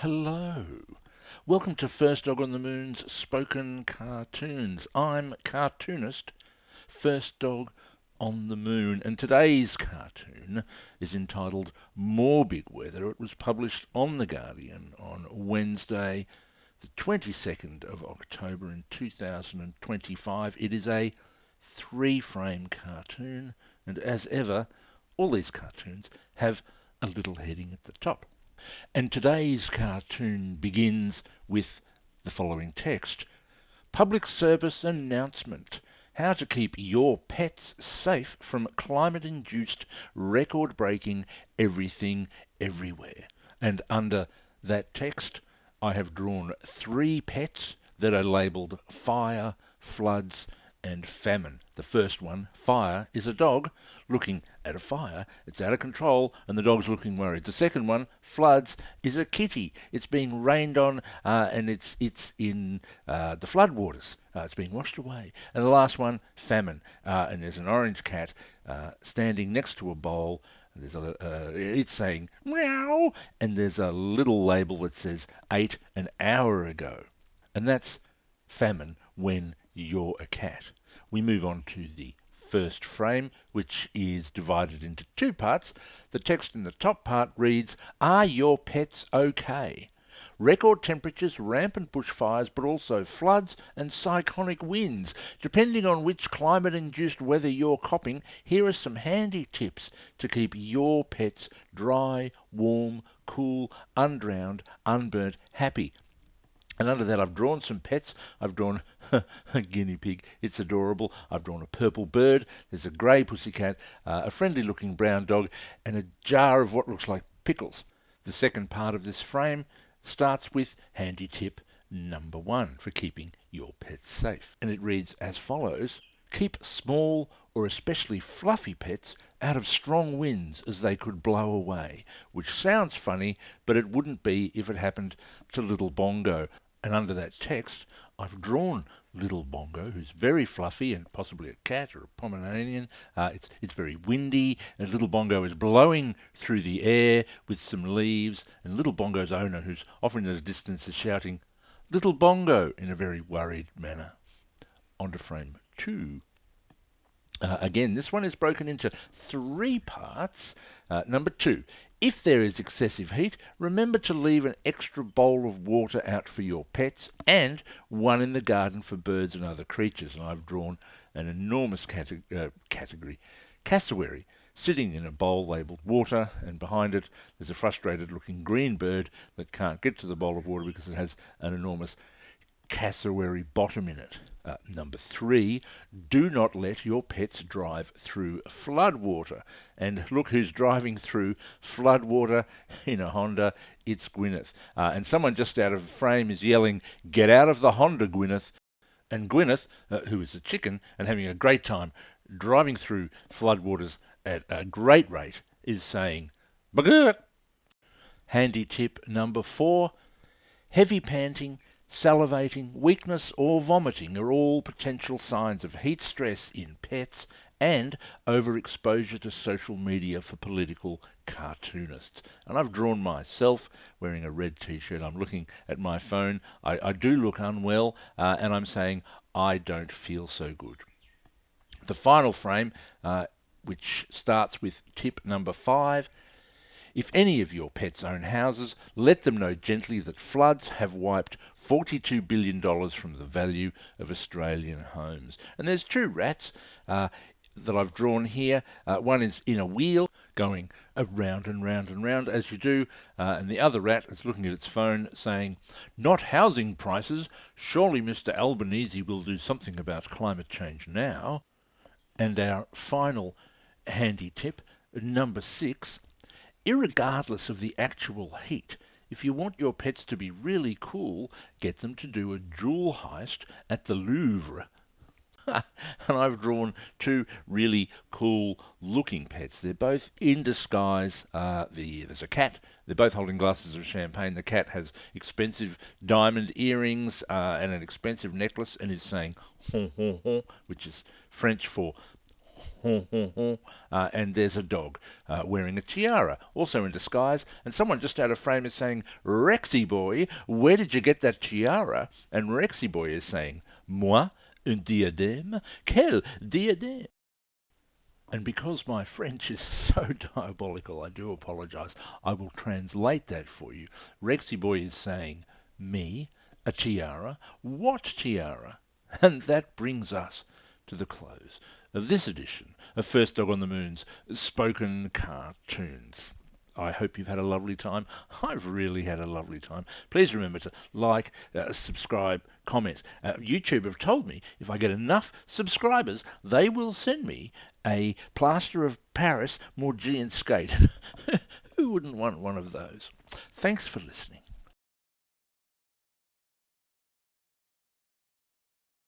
Hello. Welcome to First Dog on the Moon's Spoken Cartoons. I'm cartoonist First Dog on the Moon, and today's cartoon is entitled More Big Weather. It was published on The Guardian on Wednesday, the 22nd of October in 2025. It is a three-frame cartoon, and as ever, all these cartoons have a little heading at the top. And today's cartoon begins with the following text. Public service announcement. How to keep your pets safe from climate-induced, record-breaking everything everywhere. And under that text, I have drawn three pets that are labelled fire, floods, and famine. The first one, fire, is a dog looking at a fire. It's out of control and the dog's looking worried. The second one, floods, is a kitty. It's being rained on and it's in the floodwaters. It's being washed away. And the last one, famine, and there's an orange cat standing next to a bowl. There's it's saying meow, and there's a little label that says ate an hour ago. And that's famine when you're a cat. We move on to the first frame, which is divided into two parts. The text in the top part reads, "Are your pets okay?" Record temperatures, rampant bushfires, but also floods and cyclonic winds. Depending on which climate-induced weather you're copping, here are some handy tips to keep your pets dry, warm, cool, undrowned, unburnt, happy. And under that, I've drawn some pets. I've drawn a guinea pig. It's adorable. I've drawn a purple bird. There's a grey pussycat, a friendly-looking brown dog, and a jar of what looks like pickles. The second part of this frame starts with handy tip number 1 for keeping your pets safe. And it reads as follows. Keep small or especially fluffy pets out of strong winds as they could blow away, which sounds funny, but it wouldn't be if it happened to Little Bongo. And under that text, I've drawn Little Bongo, who's very fluffy and possibly a cat or a Pomeranian. It's very windy, and Little Bongo is blowing through the air with some leaves, and Little Bongo's owner, who's off in the distance, is shouting, "Little Bongo," in a very worried manner. On to frame 2. Again, this one is broken into three parts. Number 2, if there is excessive heat, remember to leave an extra bowl of water out for your pets and one in the garden for birds and other creatures. And I've drawn an enormous cassowary sitting in a bowl labelled water, and behind it there's a frustrated looking green bird that can't get to the bowl of water because it has an enormous cassowary bottom in it. Number 3, do not let your pets drive through floodwater. And look who's driving through floodwater in a Honda. It's Gwyneth. And someone just out of frame is yelling, "Get out of the Honda, Gwyneth." And Gwyneth, who is a chicken and having a great time driving through floodwaters at a great rate, is saying, "Bagger." Handy tip number 4, heavy panting, salivating, weakness or vomiting are all potential signs of heat stress in pets and overexposure to social media for political cartoonists. And I've drawn myself wearing a red t-shirt. I'm looking at my phone. I do look unwell, and I'm saying I don't feel so good. The final frame, which starts with tip number 5, if any of your pets own houses, let them know gently that floods have wiped $42 billion from the value of Australian homes. And there's two rats that I've drawn here. One is in a wheel going around and round and round as you do, and the other rat is looking at its phone saying, "Not housing prices. Surely Mr. Albanese will do something about climate change now." And our final handy tip, number 6, irregardless of the actual heat, if you want your pets to be really cool, get them to do a jewel heist at the Louvre. And I've drawn two really cool looking pets. They're both in disguise. There's a cat. They're both holding glasses of champagne. The cat has expensive diamond earrings and an expensive necklace and is saying, "Hon, hon, hon," which is French for and there's a dog wearing a tiara, also in disguise, and someone just out of frame is saying, Rexy boy, where did you get that tiara? And Rexy boy is saying, Moi, un diadème? Quel diadème? And because my French is so diabolical, I do apologise. I will translate that for you. Rexy boy is saying, me, a tiara? What tiara? And that brings us to the close of this edition of First Dog on the Moon's Spoken Cartoons. I hope you've had a lovely time. I've really had a lovely time. Please remember to like, subscribe, comment. YouTube have told me if I get enough subscribers, they will send me a plaster of Paris Morgian skate. Who wouldn't want one of those? Thanks for listening.